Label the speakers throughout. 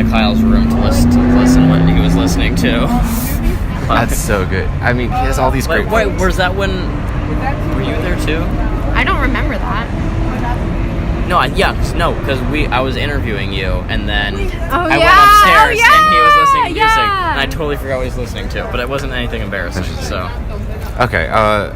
Speaker 1: Kyle's room to listen when he was listening to.
Speaker 2: That's so good. I mean, he has all these great
Speaker 1: Wait,
Speaker 2: films.
Speaker 1: was that when... Were you there too?
Speaker 3: I don't remember that.
Speaker 1: No, because I was interviewing you, and then I
Speaker 3: yeah.
Speaker 1: went upstairs, and he was listening to music,
Speaker 3: Yeah.
Speaker 1: and I totally forgot what he was listening to, but it wasn't anything embarrassing, so...
Speaker 2: Okay, all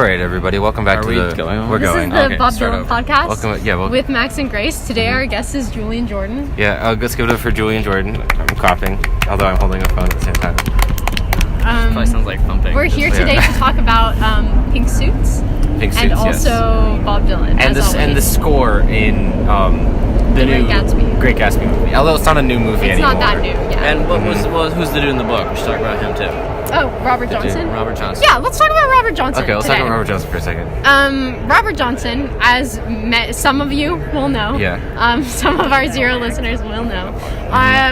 Speaker 2: right, everybody, welcome back
Speaker 1: Are
Speaker 2: to
Speaker 1: we
Speaker 2: the...
Speaker 1: going on?
Speaker 2: We're
Speaker 3: This
Speaker 2: going.
Speaker 3: is the
Speaker 1: Okay,
Speaker 3: Bob
Speaker 1: start
Speaker 3: Dylan
Speaker 1: over.
Speaker 3: podcast with Max and Grace. Today
Speaker 2: Mm-hmm.
Speaker 3: our guest is Julian Jordan.
Speaker 2: Yeah, let's give it up for Julian Jordan. I'm clapping, although I'm holding a phone at the same time.
Speaker 1: Probably sounds like thumping.
Speaker 3: We're here today to talk about Pink Suits.
Speaker 2: Pink Suits,
Speaker 3: and also Bob Dylan.
Speaker 2: And the score in the new Great Gatsby movie. Although it's not a new movie anymore.
Speaker 3: It's not that new, yeah.
Speaker 1: And who's the dude in the book? We should talk about him too.
Speaker 3: Oh, Robert Johnson?
Speaker 1: Robert Johnson.
Speaker 3: Yeah, let's talk about Robert Johnson.
Speaker 2: Okay, let's
Speaker 3: today.
Speaker 2: talk about Robert Johnson for a second.
Speaker 3: Robert Johnson, as some of you will know, some of our Zero listeners will know,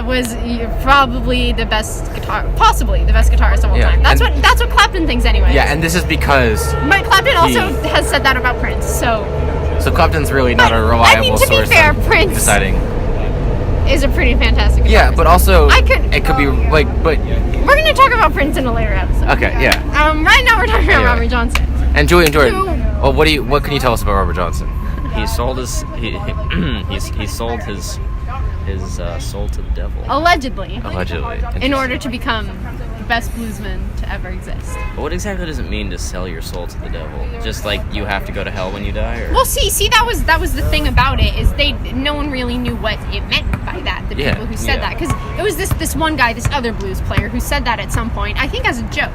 Speaker 3: was probably possibly the best guitarist of all time. That's what Clapton thinks anyway.
Speaker 2: Yeah, and this is because...
Speaker 3: But Clapton also has said that about Prince, so
Speaker 2: Clapton's really not a reliable source.
Speaker 3: To be fair, Prince
Speaker 2: deciding
Speaker 3: is a pretty fantastic guitarist.
Speaker 2: Yeah, but also it could be like, but
Speaker 3: we're going to talk about Prince in a later episode.
Speaker 2: Okay, yeah.
Speaker 3: Right now we're talking about Robert Johnson.
Speaker 2: And Julian Jordan. Well, what can you tell us about Robert Johnson?
Speaker 1: He sold his he sold his soul to the devil.
Speaker 3: Allegedly. In order to become the best bluesman to ever exist.
Speaker 1: But what exactly does it mean to sell your soul to the devil? Just like you have to go to hell when you die? Or?
Speaker 3: Well, see, that was the thing about it, is no one really knew what it meant by that. The people who said that, because it was this one guy, this other blues player, who said that at some point, I think as a joke.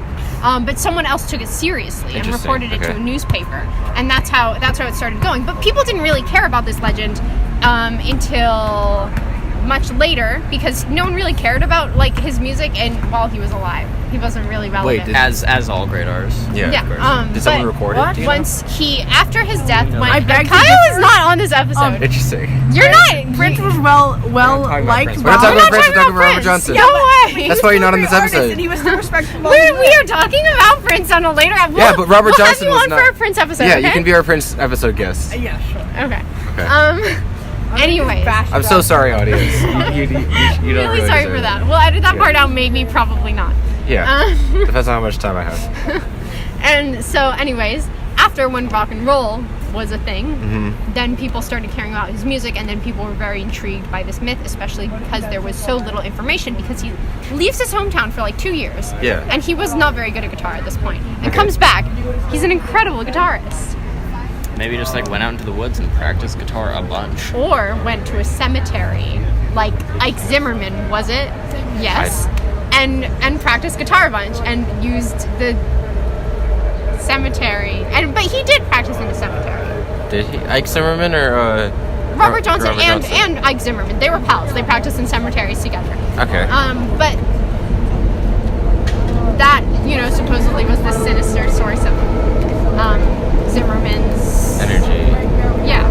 Speaker 3: But someone else took it seriously and reported it to a newspaper, and that's how it started going. But people didn't really care about this legend until much later, because no one really cared about his music, and while he was alive, he wasn't really relevant.
Speaker 1: Wait, as all great artists.
Speaker 3: Yeah.
Speaker 2: Did someone record it?
Speaker 3: After his death, Kyle is not on this episode.
Speaker 2: Interesting.
Speaker 3: You're not.
Speaker 4: Prince was well liked.
Speaker 2: We're not talking about Prince. We're talking about Robert Johnson.
Speaker 3: No way.
Speaker 2: That's why you're not on this episode.
Speaker 4: And he was still respectful.
Speaker 3: We are talking about Prince on a later episode.
Speaker 2: Yeah, but Robert Johnson
Speaker 3: was
Speaker 2: was not.
Speaker 3: for a Prince episode.
Speaker 2: Yeah,
Speaker 3: okay?
Speaker 2: you can be our Prince episode guest.
Speaker 4: Yeah, sure.
Speaker 3: Okay.
Speaker 2: Okay.
Speaker 3: Anyways,
Speaker 2: I'm so sorry, audience. you don't
Speaker 3: really sorry for that. We'll edit that part out. Maybe, probably not.
Speaker 2: Yeah. Depends on how much time I have.
Speaker 3: And so, anyways, after when rock and roll was a thing, then people started caring about his music, and then people were very intrigued by this myth, especially because there was so little information, because he leaves his hometown for 2 years.
Speaker 2: Yeah.
Speaker 3: And he was not very good at guitar at this point. And comes back. He's an incredible guitarist.
Speaker 1: Maybe just went out into the woods and practiced guitar a bunch.
Speaker 3: Or went to a cemetery, like Ike Zimmerman, was it? Yes. And practiced guitar a bunch and used the cemetery. But he did practice in the cemetery.
Speaker 2: Did he? Ike Zimmerman or
Speaker 3: Robert Johnson and Ike Zimmerman. They were pals. They practiced in cemeteries together.
Speaker 2: Okay.
Speaker 3: But that, supposedly was the sinister source of Zimmerman's
Speaker 2: energy.
Speaker 3: Yeah,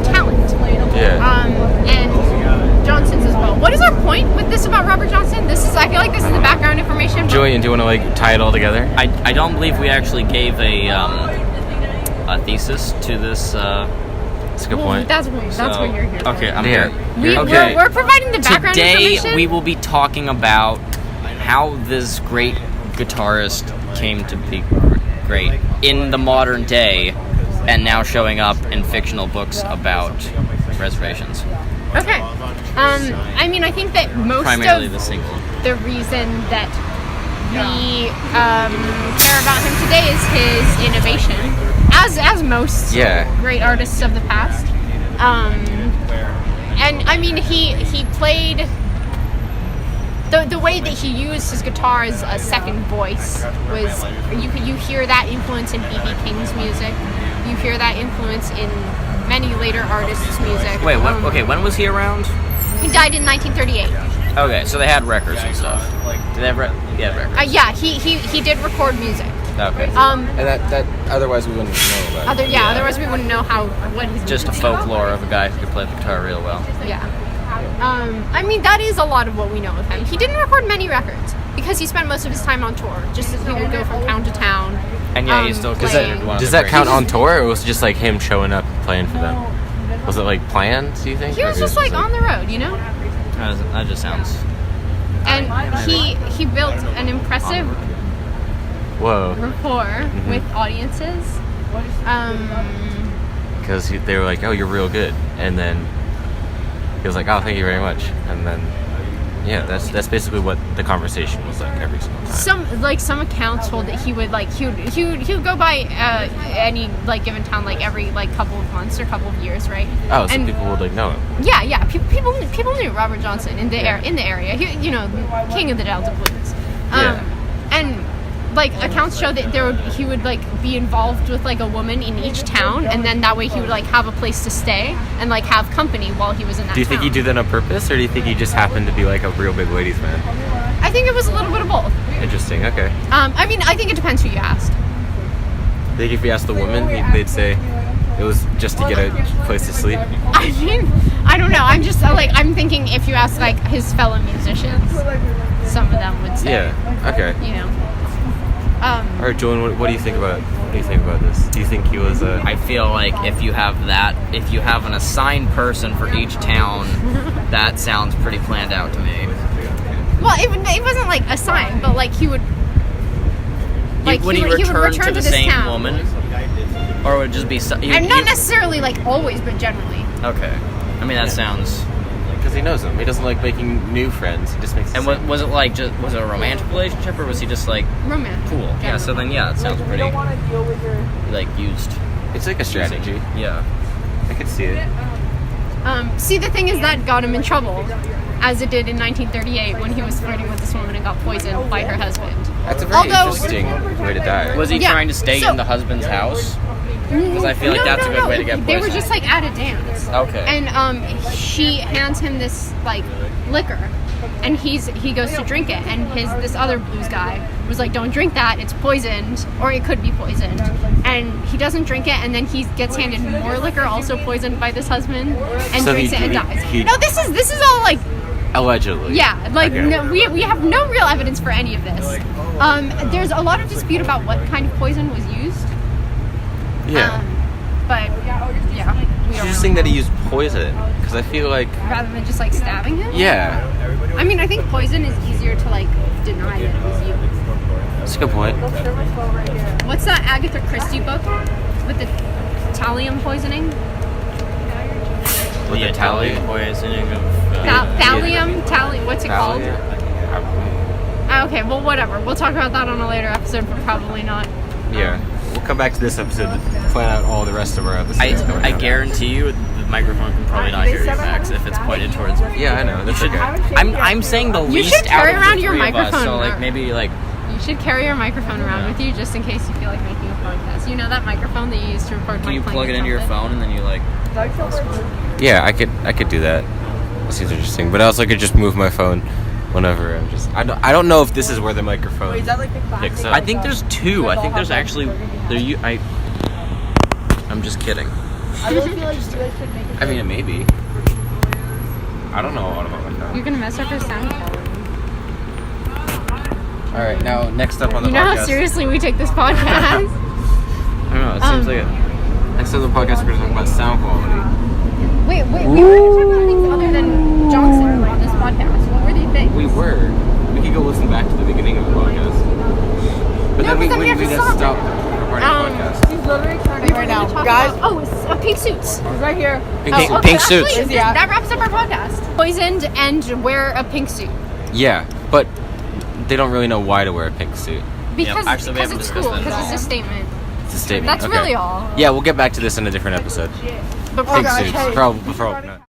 Speaker 3: talent.
Speaker 2: Yeah.
Speaker 3: And Johnson's as well. What is our point with this about Robert Johnson? I feel like this is the background information.
Speaker 2: Julian, do you want to tie it all together?
Speaker 1: I don't believe we actually gave a thesis to this.
Speaker 2: That's a good point.
Speaker 3: That's what you're here for.
Speaker 1: Okay, I'm here.
Speaker 3: We're providing the background information.
Speaker 1: Today we will be talking about how this great guitarist came to be great in the modern day, and now showing up in fictional books about reservations.
Speaker 3: Okay. I think that most
Speaker 1: primarily
Speaker 3: of
Speaker 1: the single.
Speaker 3: The reason that we care about him today is his innovation, as most great artists of the past. He played. The way that he used his guitar as a second voice was, you hear that influence in B.B. King's music. You hear that influence in many later artists' music.
Speaker 1: Wait, when was he around?
Speaker 3: He died in 1938.
Speaker 1: Okay, so they had records and stuff. Did they have records?
Speaker 3: Yeah, he did record music.
Speaker 1: Okay.
Speaker 2: And that otherwise we wouldn't know about.
Speaker 3: Otherwise we wouldn't know what his
Speaker 1: just a folklore of a guy who could play the guitar real well.
Speaker 3: Yeah. That is a lot of what we know of him. He didn't record many records because he spent most of his time on tour. Just as he would go from town to town.
Speaker 1: And he's still considered one of the
Speaker 2: Does that count on tour, or was it just him showing up playing for them? Was it planned, do you think?
Speaker 3: He was just on the road,
Speaker 1: That just sounds.
Speaker 3: And he built an impressive rapport with audiences.
Speaker 2: Because they were like, "Oh, you're real good," and then he was like, "Oh, thank you very much," and then yeah, that's basically what the conversation was like every single time.
Speaker 3: Some accounts told that he would go by any like given town like every like couple of months or couple of years, right?
Speaker 2: Oh, so people would like know him.
Speaker 3: Yeah. People knew Robert Johnson in the area. He, king of the Delta Blues. And like accounts show that he would like be involved with like a woman in each town, and then that way he would like have a place to stay and like have company while he was in that.
Speaker 2: Do you think he did that on purpose, or do you think he just happened to be like a real big ladies man?
Speaker 3: I think it was a little bit of both.
Speaker 2: Interesting. Okay.
Speaker 3: I mean, I think it depends who you asked.
Speaker 2: I think if you asked the woman, they'd say it was just to get a place to sleep.
Speaker 3: I mean, I don't know. I'm just I'm thinking if you ask like his fellow musicians, some of them would say.
Speaker 2: Yeah. Okay. All right, Julian, what do you think about this? Do you think he was a...
Speaker 1: I feel like if you have an assigned person for each town, that sounds pretty planned out to me.
Speaker 3: Well, it wasn't like assigned, but like he would...
Speaker 1: Would he return to the same town. Woman? Or would it just be...
Speaker 3: And not necessarily like always, but generally.
Speaker 1: Okay. I mean, that sounds...
Speaker 2: Because he knows them. He doesn't like making new friends. He just makes...
Speaker 1: And was it a romantic relationship, or was he just like...
Speaker 3: Romantic.
Speaker 1: Cool. Generally. Yeah, so then, it sounds pretty... like, used.
Speaker 2: It's like a strategy.
Speaker 1: Yeah.
Speaker 2: I could see it.
Speaker 3: See, the thing is that got him in trouble, as it did in 1938 when he was flirting with this woman and got poisoned by her husband.
Speaker 2: That's a very interesting way to die.
Speaker 1: Was he trying to stay in the husband's house? Because I feel like that's a good way to get poisoned.
Speaker 3: They were just like at a dance.
Speaker 1: Okay.
Speaker 3: And she hands him this like liquor, and he goes to drink it, and this other blues guy was like, "Don't drink that. It's poisoned, or it could be poisoned." And he doesn't drink it, and then he gets handed more liquor, also poisoned by this husband, and drinks it and dies. No, this is all like.
Speaker 2: Allegedly.
Speaker 3: Yeah, like okay. No, we have no real evidence for any of this. There's a lot of dispute about what kind of poison was used.
Speaker 2: Yeah.
Speaker 3: But yeah,
Speaker 2: it's interesting that he used poison, because I feel like
Speaker 3: rather than just like stabbing him.
Speaker 2: Yeah.
Speaker 3: I mean, I think poison is easier to like deny that it was used.
Speaker 2: That's a good point.
Speaker 3: What's that Agatha Christie book with the thallium poisoning?
Speaker 1: The Italian poisoning of...
Speaker 3: Thallium? What's it called? Okay, well, whatever. We'll talk about that on a later episode, but probably not.
Speaker 2: Yeah. We'll come back to this episode to plan out all the rest of our episodes.
Speaker 1: I guarantee you the microphone can probably not hear you, Max, if it's pointed towards me.
Speaker 2: Yeah, I know. That's okay.
Speaker 1: I'm saying the least
Speaker 3: you should carry
Speaker 1: out of
Speaker 3: around
Speaker 1: the
Speaker 3: your
Speaker 1: three
Speaker 3: microphone.
Speaker 1: Of us, so, like, maybe, like...
Speaker 3: You should carry your microphone around with you just in case you feel like making a podcast. You know that microphone that you use to record?
Speaker 1: Can you plug it into your phone and then you, like...
Speaker 2: Yeah, I could do that. That seems interesting. But I also could just move my phone whenever I'm just... I don't know if this is where the microphone picks up.
Speaker 1: I think there's two. I think there's actually... I'm just kidding.
Speaker 2: I mean, maybe. I don't know a lot about my phone.
Speaker 3: You're going to mess up your sound quality.
Speaker 2: Alright, now next up on the podcast...
Speaker 3: You know how seriously we take this podcast?
Speaker 2: I don't know, it seems like it. Next up on the podcast, we're going to talk about sound quality.
Speaker 3: Wait, we were talking about things other than Johnson on this podcast. What were they things?
Speaker 2: We were. We could go listen back to the beginning of the podcast. But then we have to stop recording the podcast.
Speaker 4: He's literally turning right now. Guys.
Speaker 3: It's pink suits.
Speaker 4: He's right here.
Speaker 2: Pink suits.
Speaker 3: That wraps up our podcast. Poisoned and wear a pink suit.
Speaker 2: Yeah, but they don't really know why to wear a pink suit.
Speaker 3: Because
Speaker 1: actually,
Speaker 3: it's cool. Because it's a statement.
Speaker 2: It's a statement.
Speaker 3: That's really all.
Speaker 2: Yeah, we'll get back to this in a different episode.
Speaker 3: But
Speaker 2: pink suits. Probably.